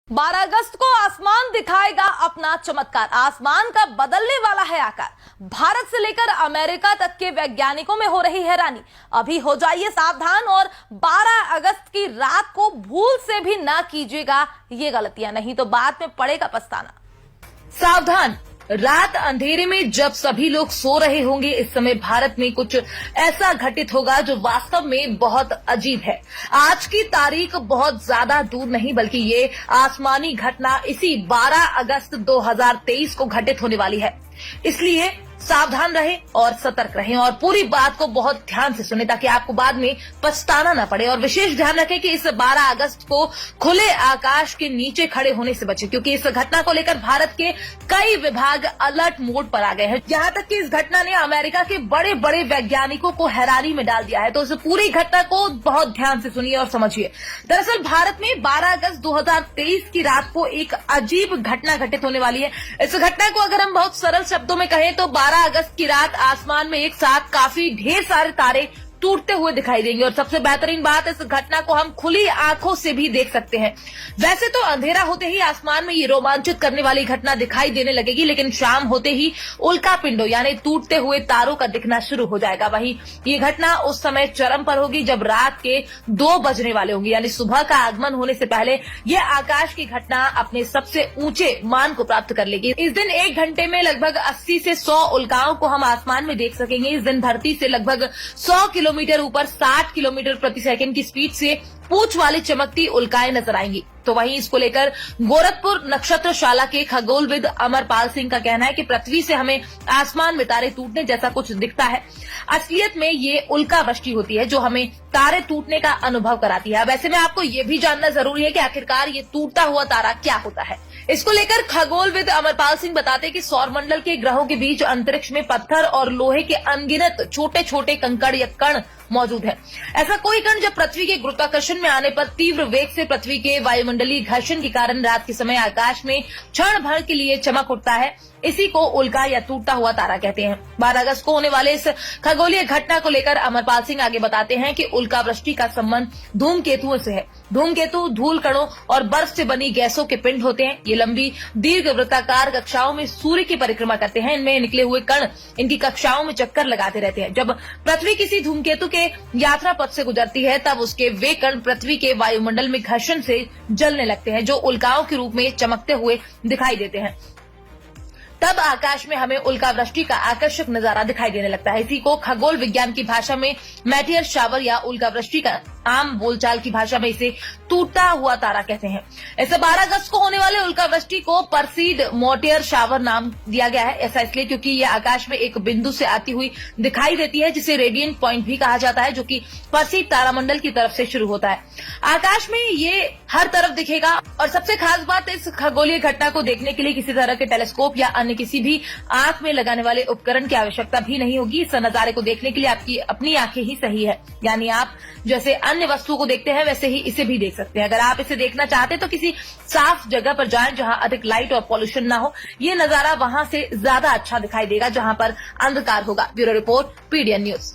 12 अगस्त को आसमान दिखाएगा अपना चमत्कार। आसमान का बदलने वाला है आकार। भारत से लेकर अमेरिका तक के वैज्ञानिकों में हो रही हैरानी। अभी हो जाइए सावधान और 12 अगस्त की रात को भूल से भी ना कीजिएगा ये गलतियां, नहीं तो बाद में पड़ेगा पछताना। सावधान, रात अंधेरे में जब सभी लोग सो रहे होंगे, इस समय भारत में कुछ ऐसा घटित होगा जो वास्तव में बहुत अजीब है। आज की तारीख बहुत ज्यादा दूर नहीं, बल्कि ये आसमानी घटना इसी 12 अगस्त 2023 को घटित होने वाली है। इसलिए सावधान रहें और सतर्क रहें और पूरी बात को बहुत ध्यान से सुनें ताकि आपको बाद में पछताना न पड़े। और विशेष ध्यान रखें कि इस 12 अगस्त को खुले आकाश के नीचे खड़े होने से बचें, क्योंकि इस घटना को लेकर भारत के कई विभाग अलर्ट मोड पर आ गए हैं। यहाँ तक कि इस घटना ने अमेरिका के बड़े बड़े वैज्ञानिकों को हैरानी में डाल दिया है। तो इस पूरी घटना को बहुत ध्यान से सुनिए और समझिए। दरअसल भारत में 12 अगस्त 2023 की रात को एक अजीब घटना घटित होने वाली है। इस घटना को अगर हम बहुत सरल शब्दों में कहें तो 12 अगस्त की रात आसमान में एक साथ काफी ढेर सारे तारे टूटते हुए दिखाई देंगे। और सबसे बेहतरीन बात, इस घटना को हम खुली आंखों से भी देख सकते हैं। वैसे तो अंधेरा होते ही आसमान में ये रोमांचित करने वाली घटना दिखाई देने लगेगी, लेकिन शाम होते ही उल्का पिंडों यानी टूटते हुए तारों का दिखना शुरू हो जाएगा। वहीं ये घटना उस समय चरम पर होगी जब रात के 2 बजने वाले होंगे, यानी सुबह का आगमन होने से पहले ये आकाश की घटना अपने सबसे ऊंचे मान को प्राप्त कर लेगी। इस दिन 1 घंटे में लगभग 80 से 100 उल्काओं को हम आसमान में देख सकेंगे। इस दिन धरती से लगभग 100 किलोमीटर ऊपर 60 किलोमीटर प्रति सेकंड की स्पीड से पूंछ वाली चमकती उल्काएं नजर आएंगी। तो वहीं इसको लेकर गोरखपुर नक्षत्रशाला के खगोलविद अमरपाल सिंह का कहना है कि पृथ्वी से हमें आसमान में तारे टूटने जैसा कुछ दिखता है। असलियत में ये उल्का वृष्टि होती है जो हमें तारे टूटने का अनुभव कराती है। वैसे में आपको ये भी जानना जरूरी है कि आखिरकार ये टूटता हुआ तारा क्या होता है। इसको लेकर खगोलविद अमरपाल सिंह बताते कि सौरमंडल के ग्रहों के बीच अंतरिक्ष में पत्थर और लोहे के अनगिनत छोटे छोटे कंकड़ या कण मौजूद है। ऐसा कोई कण जब पृथ्वी के गुरुत्वाकर्षण में आने पर तीव्र वेग से पृथ्वी के वायुमंडलीय घर्षण के कारण रात के समय आकाश में क्षण भर के लिए चमक उठता है, इसी को उल्का या टूटता हुआ तारा कहते हैं। 12 अगस्त को होने वाले इस खगोलीय घटना को लेकर अमरपाल सिंह आगे बताते हैं कि उल्का वृष्टि का संबंध धूमकेतुओं से है। धूमकेतु धूल कणों और बर्फ से बनी गैसों के पिंड होते हैं। ये लंबी दीर्घ वृत्ताकार कक्षाओं में सूर्य की परिक्रमा करते हैं। इनमें निकले हुए कण इनकी कक्षाओं में चक्कर लगाते रहते हैं। जब पृथ्वी किसी धूमकेतु के यात्रा पथ से गुजरती है तब उसके वे कण पृथ्वी के वायुमंडल में घर्षण से जलने लगते हैं, जो उल्काओं के रूप में चमकते हुए दिखाई देते हैं। तब आकाश में हमें उल्का वृष्टि का आकर्षक नजारा दिखाई देने लगता है। इसी को खगोल विज्ञान की भाषा में मेटियर शावर या उल्का वृष्टि का, आम बोलचाल की भाषा में इसे टूटता हुआ तारा कहते हैं। ऐसे 12 अगस्त को होने वाले उल्का वृष्टि को परसीड मोटियर शावर नाम दिया गया है। ऐसा इसलिए क्योंकि ये आकाश में एक बिंदु से आती हुई दिखाई देती है, जिसे रेडियंट पॉइंट भी कहा जाता है, जो कि परसीड तारामंडल की तरफ से शुरू होता है। आकाश में ये हर तरफ दिखेगा। और सबसे खास बात, इस खगोलीय घटना को देखने के लिए किसी तरह के टेलीस्कोप या अन्य किसी भी आंख में लगाने वाले उपकरण की आवश्यकता भी नहीं होगी। इस नजारे को देखने के लिए आपकी अपनी आंखें ही सही है, यानी आप जैसे अन्य वस्तुओं को देखते हैं वैसे ही इसे भी देख सकते हैं। अगर आप इसे देखना चाहते हैं तो किसी साफ जगह पर जाएं जहां अधिक लाइट और पॉल्यूशन ना हो। ये नजारा वहां से ज्यादा अच्छा दिखाई देगा जहां पर अंधकार होगा। Bureau report, PDN news.